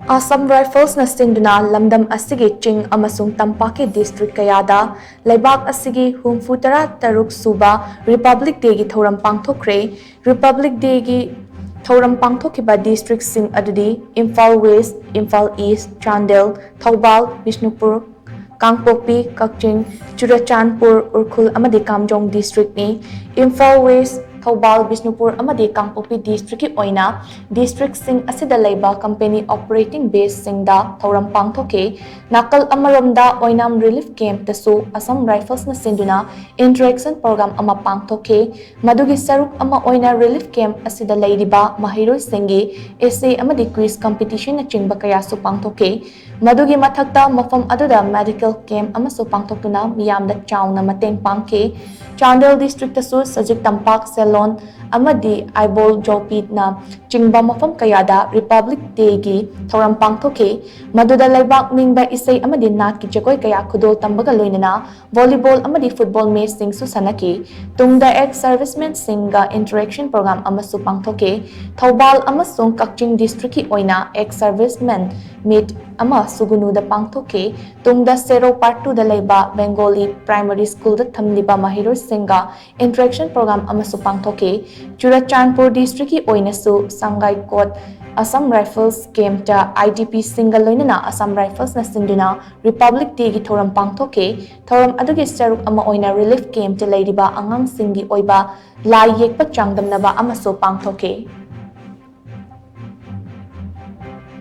Assam Rifles na Shinduna LAMDAM ASIGI CHING AMASUNG TAMPAK district kayada LEIBAK ASIGI humfutara taruk Suba Republic Day gi Thouram Pangthokhre Republic Day gi Thouram Pangthokiba district sing adudi Imphal West, Imphal East, Chandel, Thoubal, Bishnupur, Kangpokpi, Kaching, Churachandpur, Urkhul amadi Kamjong district ni Imphal West, Thoubal, Bishnupur amadi Kangpokpi district ki oina district sing asida leiba company operating base singda Thouram Pangthoke nakal amaromda oinam relief camp tasu Assam Rifles na Shinduna interaction program ama pangthoke madugi saruk ama oina relief camp asida leiriba mahiroi singi essay amadi quiz competition na chingba kaya su pangthoke madugi mathakta mafam aduda medical camp ama su pangthokuna miyamda chauna mateng pangke Chandel district tasu sajik tampak salon amadi aibol jopit na chingba mafam kayada Republic Day gi Thouram Pangthoke maduda leibak ningba isay amadi nat ki jagoy kaya khudol tambaga loinana volleyball amadi football match sing su sanaki tungda ex servicemen singa interaction program amasu pangthoke Thoubal amasung Kaching district ki oina ex servicemen meet ama sugunuda pangthoke tungda Sero Part 2 da leiba Bengali Primary School da thamliba mahiroi singa interaction program amasu pangthoke Churachandpur district ki oina su Sangai Kot Assam Rifles camp ta IDP single loinana Assam Rifles na Shinduna Republic Day gi Thouram Pangthoke Thouram adugi saruk ama oina relief camp ta leiriba angang singi oiba lai yekpa changdamnaba amasu pangthoke